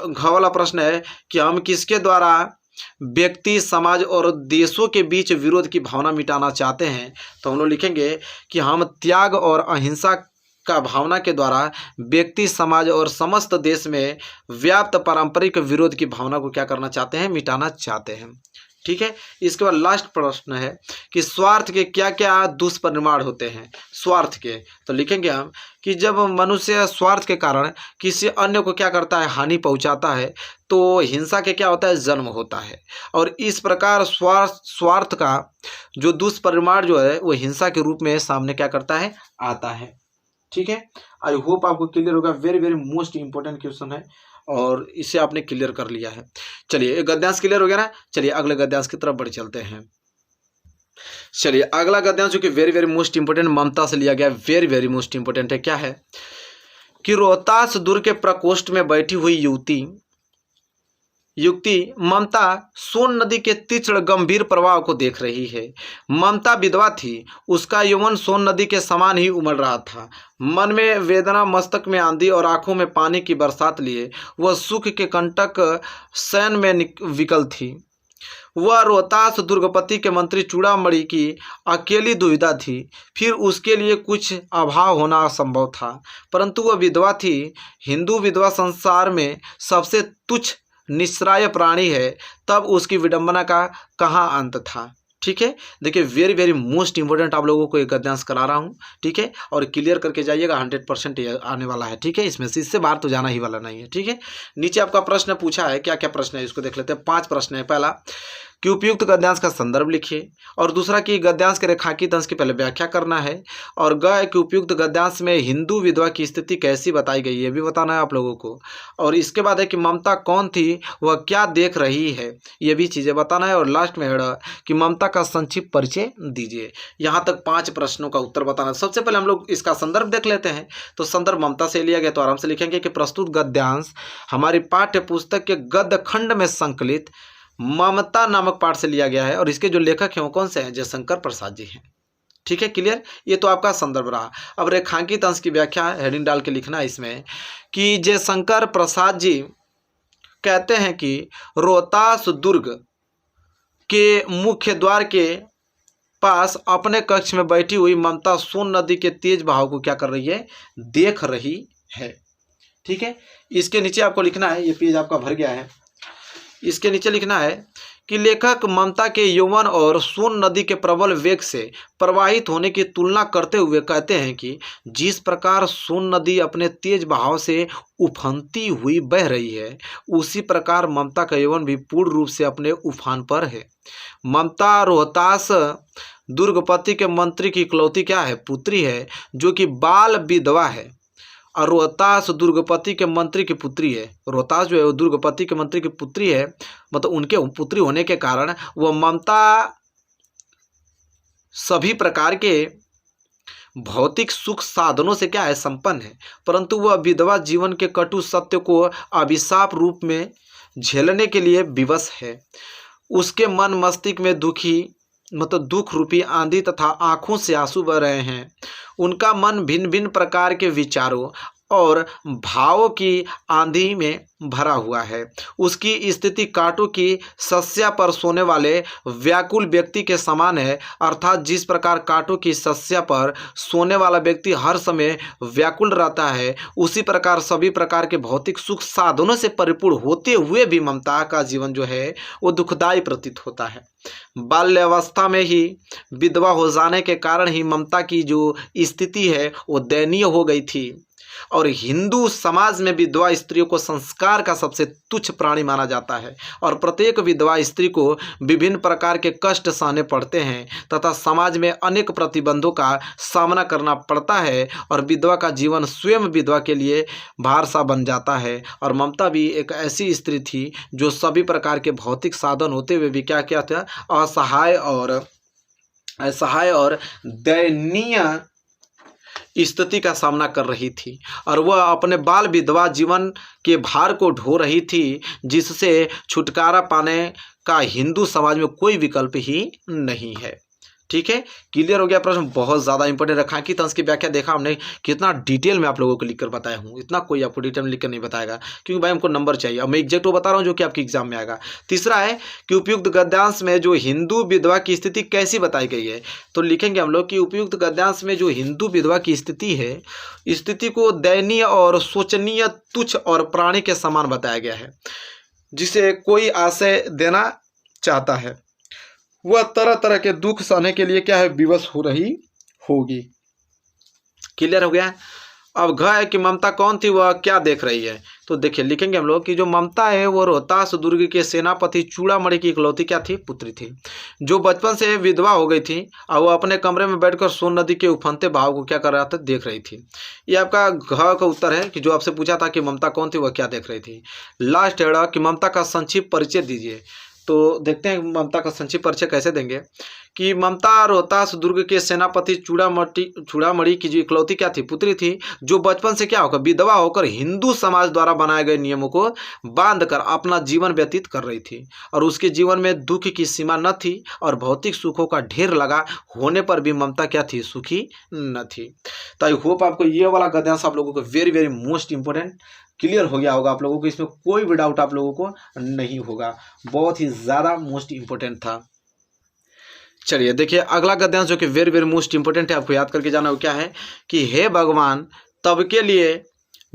घ वाला प्रश्न है कि हम किसके द्वारा व्यक्ति, समाज और देशों के बीच विरोध की भावना मिटाना चाहते हैं। तो हम लोग लिखेंगे कि हम त्याग और अहिंसा का भावना के द्वारा व्यक्ति, समाज और समस्त देश में व्याप्त पारंपरिक विरोध की भावना को क्या करना चाहते हैं, मिटाना चाहते हैं। ठीक है, इसके बाद लास्ट प्रश्न है कि स्वार्थ के क्या क्या दुष्परिणाम होते हैं। स्वार्थ के तो लिखेंगे हम कि जब मनुष्य स्वार्थ के कारण किसी अन्य को क्या करता है, हानि पहुंचाता है, तो हिंसा के क्या होता है, जन्म होता है। और इस प्रकार स्वार्थ का जो दुष्परिणाम जो है वो हिंसा के रूप में सामने क्या करता है, आता है। ठीक है, आई होप आपको क्लियर होगा। Very very most important question है और इसे आपने क्लियर कर लिया है। चलिए गद्यांश क्लियर हो गया ना। चलिए अगले गद्यांश की तरफ बढ़ चलते हैं। चलिए अगला गद्यांश जो कि वेरी वेरी मोस्ट इंपॉर्टेंट ममता से लिया गया, वेरी वेरी मोस्ट इंपॉर्टेंट है। क्या है कि रोहतास दुर्ग के प्रकोष्ठ में बैठी हुई युक्ति ममता सोन नदी के तीक्ष्ण गंभीर प्रवाह को देख रही है। ममता विधवा थी, उसका यौवन सोन नदी के समान ही उमड़ रहा था। मन में वेदना, मस्तक में आंधी और आंखों में पानी की बरसात लिए वह सुख के कंटक शयन में विकल थी। वह रोहतास दुर्गपति के मंत्री चूड़ामणि की अकेली दुविधा थी। फिर उसके लिए कुछ अभाव होना असंभव था, परंतु वह विधवा थी। हिंदू विधवा संसार में सबसे तुच्छ निस्राय प्राणी है, तब उसकी विडंबना का कहाँ अंत था। ठीक है, देखिए वेरी वेरी मोस्ट इंपॉर्टेंट आप लोगों को एक गद्यांश करा रहा हूँ। ठीक है, और क्लियर करके जाइएगा, 100% आने वाला है। ठीक है, इसमें से इससे बाहर तो जाना ही वाला नहीं है। ठीक है, नीचे आपका प्रश्न पूछा है, क्या क्या प्रश्न है इसको देख लेते हैं। 5 प्रश्न है। पहला कि उपयुक्त गद्यांश का संदर्भ लिखिए, और दूसरा कि गद्यांश के रेखांकित अंश की पहले व्याख्या करना है, और ग कि उपयुक्त गद्यांश में हिंदू विधवा की स्थिति कैसी बताई गई है भी बताना है आप लोगों को। और इसके बाद है कि ममता कौन थी, वह क्या देख रही है, ये भी चीज़ें बताना है। और लास्ट में है कि ममता का संक्षिप्त परिचय दीजिए। यहाँ तक 5 प्रश्नों का उत्तर बताना। सबसे पहले हम लोग इसका संदर्भ देख लेते हैं। तो संदर्भ ममता से लिया गया, तो आराम से लिखेंगे कि प्रस्तुत गद्यांश हमारी पाठ्य पुस्तक के गद्य खंड में संकलित ममता नामक पाठ से लिया गया है, और इसके जो लेखक हैं वो कौन से हैं, जयशंकर प्रसाद जी हैं। ठीक है, क्लियर। ये तो आपका संदर्भ रहा। अब रेखांकित अंश की व्याख्या हेडिंग डाल के लिखना है इसमें कि जयशंकर प्रसाद जी कहते हैं कि रोहतास दुर्ग के मुख्य द्वार के पास अपने कक्ष में बैठी हुई ममता सोन नदी के तेज बहाव को क्या कर रही है, देख रही है। ठीक है, इसके नीचे आपको लिखना है, ये पेज आपका भर गया है, इसके नीचे लिखना है कि लेखक ममता के यौवन और सोन नदी के प्रबल वेग से प्रवाहित होने की तुलना करते हुए कहते हैं कि जिस प्रकार सोन नदी अपने तेज बहाव से उफनती हुई बह रही है, उसी प्रकार ममता का यौवन भी पूर्ण रूप से अपने उफान पर है। ममता रोहतास दुर्गपति के मंत्री की इकलौती क्या है, पुत्री है, जो कि बाल विधवा है और रोहतास दुर्गपति के मंत्री की पुत्री है। रोहतास जो है वो दुर्गपति के मंत्री की पुत्री है, मतलब उनके पुत्री होने के कारण वह ममता सभी प्रकार के भौतिक सुख साधनों से क्या है, संपन्न है, परंतु वह विधवा जीवन के कटु सत्य को अभिशाप रूप में झेलने के लिए विवश है। उसके मन मस्तिष्क में दुख रूपी आंधी तथा आंखों से आंसू बह रहे हैं। उनका मन भिन्न भिन्न प्रकार के विचारों और भावों की आंधी में भरा हुआ है। उसकी स्थिति कांटों की सस्या पर सोने वाले व्याकुल व्यक्ति के समान है, अर्थात जिस प्रकार कांटों की सस्या पर सोने वाला व्यक्ति हर समय व्याकुल रहता है, उसी प्रकार सभी प्रकार के भौतिक सुख साधनों से परिपूर्ण होते हुए भी ममता का जीवन जो है वो दुखदायी प्रतीत होता है। बाल्यावस्था में ही विधवा हो जाने के कारण ही ममता की जो स्थिति है वो दयनीय हो गई थी और हिंदू समाज में विधवा स्त्रियों को संस्कार का सबसे तुच्छ प्राणी माना जाता है और प्रत्येक विधवा स्त्री को विभिन्न प्रकार के कष्ट सहने पड़ते हैं तथा समाज में अनेक प्रतिबंधों का सामना करना पड़ता है और विधवा का जीवन स्वयं विधवा के लिए भार सा बन जाता है। और ममता भी एक ऐसी स्त्री थी जो सभी प्रकार के भौतिक साधन होते हुए भी क्या क्या था, असहाय और दयनीय स्थिति का सामना कर रही थी और वह अपने बाल विधवा जीवन के भार को ढो रही थी, जिससे छुटकारा पाने का हिंदू समाज में कोई विकल्प ही नहीं है। ठीक है, क्लियर हो गया प्रश्न। बहुत ज़्यादा इंपॉर्टेंट रेखांकित अंश की व्याख्या देखा हमने, कितना डिटेल में आप लोगों को लिखकर बताया हूँ, इतना कोई आपको डिटेल में लिखकर नहीं बताएगा क्योंकि भाई हमको नंबर चाहिए। अब मैं एग्जैक्ट वो बता रहा हूँ जो कि आपके एग्जाम में आएगा। तीसरा है कि उपयुक्त गद्यांश में जो हिंदू विधवा की स्थिति कैसी बताई गई है, तो लिखेंगे हम लोग कि उपयुक्त गद्यांश में जो हिंदू विधवा की स्थिति है, स्थिति को दयनीय और शोचनीय, तुच्छ और प्राणी के समान बताया गया है, जिसे कोई आशय देना चाहता है वह तरह तरह के दुख सहने के लिए क्या है, विवश हो रही होगी। क्लियर हो गया। अब घ है कि ममता कौन थी, वह क्या देख रही है, तो देखिए लिखेंगे हम लोग कि जो ममता है वो रोहतास दुर्ग के सेनापति चूड़ामणि की इकलौती क्या थी, पुत्री थी, जो बचपन से विधवा हो गई थी और वह अपने कमरे में बैठकर सोन नदी के उफनते बहाव को क्या कर रहा था, देख रही थी। ये आपका घ का उत्तर है कि जो आपसे पूछा था कि ममता कौन थी, वह क्या देख रही थी। लास्ट है कि ममता का संक्षिप्त परिचय दीजिए, तो देखते हैं ममता का संक्षिप्त परिचय कैसे देंगे कि ममता रोहतास दुर्ग के सेनापति चूड़ामणि की जो इकलौती क्या थी, पुत्री थी, जो बचपन से क्या होकर विधवा होकर हिंदू समाज द्वारा बनाए गए नियमों को बांधकर अपना जीवन व्यतीत कर रही थी और उसके जीवन में दुख की सीमा न थी और भौतिक सुखों का ढेर लगा होने पर भी ममता क्या थी, सुखी न थी। तो आई होप आपको ये वाला गद्यांश आप लोगों को very very most important clear हो गया होगा आप लोगों को, इसमें कोई भी डाउट आप लोगों को नहीं होगा, बहुत ही ज़्यादा मोस्ट इंपोर्टेंट था। चलिए देखिए अगला गद्यांश जो कि वेरी वेरी मोस्ट इंपोर्टेंट है, आपको याद करके जाना वो क्या है कि हे भगवान, तब के लिए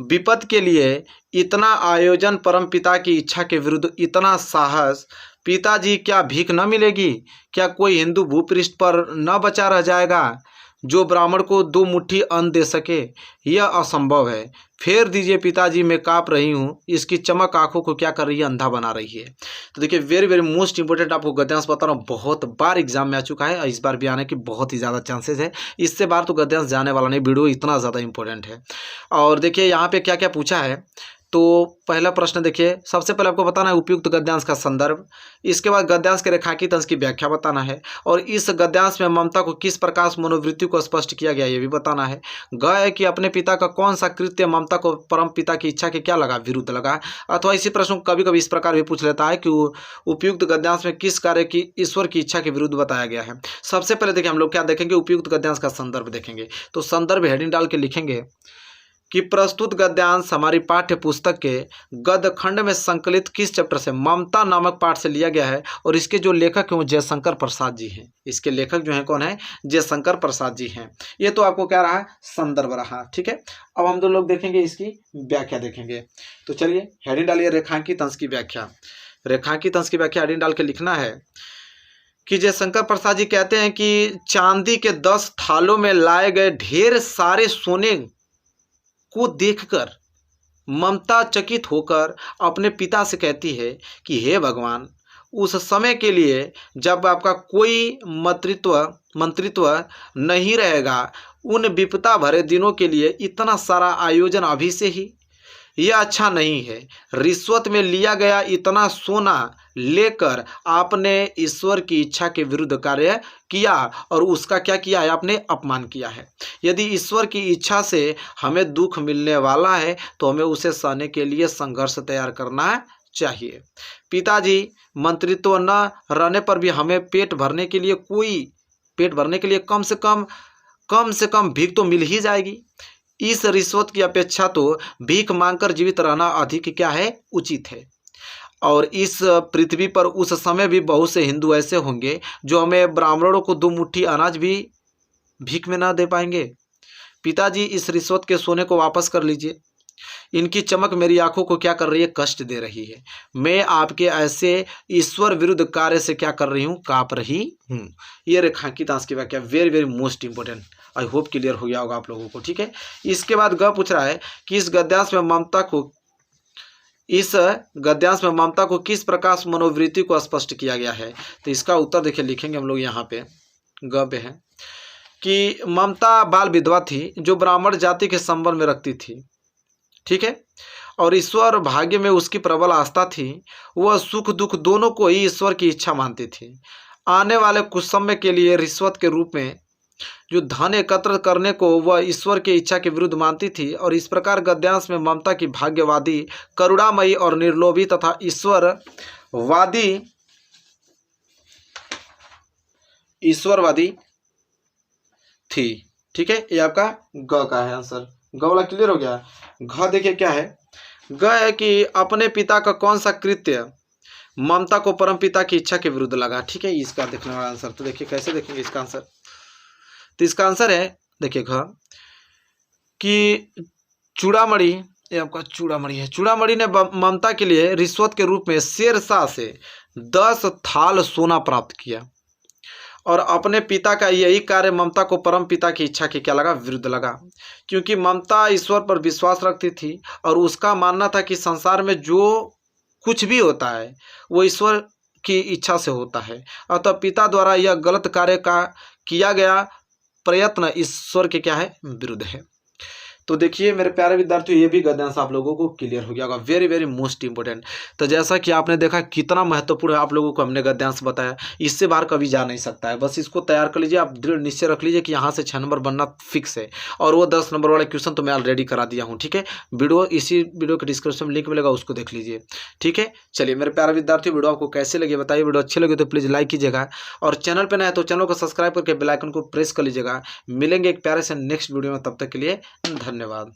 विपद के लिए इतना आयोजन, परम पिता की इच्छा के विरुद्ध इतना साहस, पिताजी क्या भीख न मिलेगी, क्या कोई हिंदू भूपृष्ठ पर न बचा रह जाएगा जो ब्राह्मण को 2 मुट्ठी अन्न दे सके, यह असंभव है। फेर दीजिए पिताजी, मैं काँप रही हूँ, इसकी चमक आंखों को क्या कर रही है, अंधा बना रही है। तो देखिए वेरी वेरी मोस्ट इंपोर्टेंट आपको गद्यांश बता रहा हूँ, बहुत बार एग्जाम में आ चुका है, इस बार भी आने की बहुत ही ज़्यादा चांसेस है, इससे बार तो गद्यांश जाने वाला नहीं, वीडियो इतना ज़्यादा इंपॉर्टेंट है। और देखिए यहाँ पे क्या क्या पूछा है, तो पहला प्रश्न देखिए, सबसे पहले आपको बताना है उपयुक्त गद्यांश का संदर्भ, इसके बाद गद्यांश के रेखांकित अंश की व्याख्या बताना है, और इस गद्यांश में ममता को किस प्रकार से मनोवृत्ति को स्पष्ट किया गया ये भी बताना है। ग है कि अपने पिता का कौन सा कृत्य ममता को परम पिता की इच्छा के क्या लगा, विरुद्ध लगा। अथवा इसी प्रश्न को कभी कभी इस प्रकार भी पूछ लेता है कि उपयुक्त गद्यांश में किस कार्य की ईश्वर की इच्छा के विरुद्ध बताया गया है। सबसे पहले देखिए हम लोग क्या देखेंगे, उपयुक्त गद्यांश का संदर्भ देखेंगे। तो संदर्भ हेडिंग डाल के लिखेंगे कि प्रस्तुत गद्यांश हमारी पाठ्य पुस्तक के गद्य खंड में संकलित किस चैप्टर से, ममता नामक पाठ से लिया गया है, और इसके जो लेखक हैं वो जयशंकर प्रसाद जी हैं। इसके लेखक जो हैं कौन है, जयशंकर प्रसाद जी हैं। ये तो आपको क्या रहा, संदर्भ रहा। ठीक है, अब हम दो लोग देखेंगे इसकी व्याख्या देखेंगे। तो चलिए हेडिंग डालिए रेखांकित अंश की व्याख्या। रेखांकित अंश की व्याख्या हेडिंग डाल के लिखना है कि जयशंकर प्रसाद जी कहते हैं कि चांदी के 10 थालों में लाए गए ढेर सारे सोने को देखकर ममता चकित होकर अपने पिता से कहती है कि हे भगवान, उस समय के लिए जब आपका कोई मंत्रित्व नहीं रहेगा, उन विपदा भरे दिनों के लिए इतना सारा आयोजन अभी से ही, यह अच्छा नहीं है। रिश्वत में लिया गया इतना सोना लेकर आपने ईश्वर की इच्छा के विरुद्ध कार्य किया और उसका क्या किया है, आपने अपमान किया है। यदि ईश्वर की इच्छा से हमें दुख मिलने वाला है तो हमें उसे सहने के लिए संघर्ष तैयार करना चाहिए। पिताजी, मंत्रित्व न रहने पर भी हमें पेट भरने के लिए कम से कम भीख तो मिल ही जाएगी। इस रिश्वत की अपेक्षा तो भीख मांगकर जीवित रहना अधिक क्या है, उचित है। और इस पृथ्वी पर उस समय भी बहुत से हिंदू ऐसे होंगे जो हमें ब्राह्मणों को 2 मुट्ठी अनाज भी भीख में ना दे पाएंगे। पिताजी, इस रिश्वत के सोने को वापस कर लीजिए। इनकी चमक मेरी आंखों को क्या कर रही है, कष्ट दे रही है। मैं आपके ऐसे ईश्वर विरुद्ध कार्य से क्या कर रही हूँ, काँप रही हूँ। ये रेखांकित अंश की व्याख्या very very most important. I hope clear हो गया होगा आप लोगों को। ठीक है, इसके बाद ग पूछ रहा है कि इस गद्यांश में ममता को किस प्रकार मनोवृत्ति को स्पष्ट किया गया है। तो इसका उत्तर देखिए लिखेंगे हम लोग यहाँ पे, ग पे है कि ममता बाल विधवा थी जो ब्राह्मण जाति के संबंध में रखती थी। ठीक है, और ईश्वर भाग्य में उसकी प्रबल आस्था थी। वह सुख दुख दोनों को ही ईश्वर की इच्छा मानती थी। आने वाले कुछ समय के लिए रिश्वत के रूप में जो धन एकत्र करने को वह ईश्वर की इच्छा के विरुद्ध मानती थी। और इस प्रकार गद्यांश में ममता की भाग्यवादी, करुणामयी और निर्लोभी तथा ईश्वरवादी थी। ठीक है, ये आपका ग का है आंसर। ग वाला क्लियर हो गया। घ देखिए क्या है, ग है कि अपने पिता का कौन सा कृत्य ममता को परम पिता की इच्छा के विरुद्ध लगा। ठीक है, इसका देखने वाला आंसर। तो देखिए कैसे देखेंगे इसका आंसर। तो इसका आंसर है देखिए घ कि चूड़ामणि, ये आपका चूड़ामणि है। चूड़ामणि ने ममता के लिए रिश्वत के रूप में शेरशाह से 10 थाल सोना प्राप्त किया, और अपने पिता का यही कार्य ममता को परम पिता की इच्छा के क्या लगा, विरुद्ध लगा। क्योंकि ममता ईश्वर पर विश्वास रखती थी और उसका मानना था कि संसार में जो कुछ भी होता है वो ईश्वर की इच्छा से होता है। अतः पिता द्वारा यह गलत कार्य का किया गया प्रयत्न ईश्वर के क्या है, विरुद्ध है। तो देखिए मेरे प्यारे विद्यार्थियों, ये भी गद्यांश आप लोगों को क्लियर हो गया होगा। Very very most important. तो जैसा कि आपने देखा कितना महत्वपूर्ण है, आप लोगों को हमने गद्यांश बताया, इससे बाहर कभी जा नहीं सकता है। बस इसको तैयार कर लीजिए, आप दृढ़ निश्चय रख लीजिए कि यहाँ से 6 नंबर बनना फिक्स है। और वो 10 नंबर वाले क्वेश्चन तो मैं ऑलरेडी करा दिया हूँ। ठीक है, इसी वीडियो के डिस्क्रिप्शन में लिंक मिलेगा, उसको देख लीजिए। ठीक है, चलिए मेरे प्यारे विद्यार्थियों, वीडियो आपको कैसे लगे बताइए। वीडियो अच्छी लगे तो प्लीज़ लाइक कीजिएगा, और चैनल पर नए तो चैनल को सब्सक्राइब करके बेल आइकन को प्रेस कर लीजिएगा। मिलेंगे एक प्यारे से नेक्स्ट वीडियो में, तब तक के लिए धन्यवाद।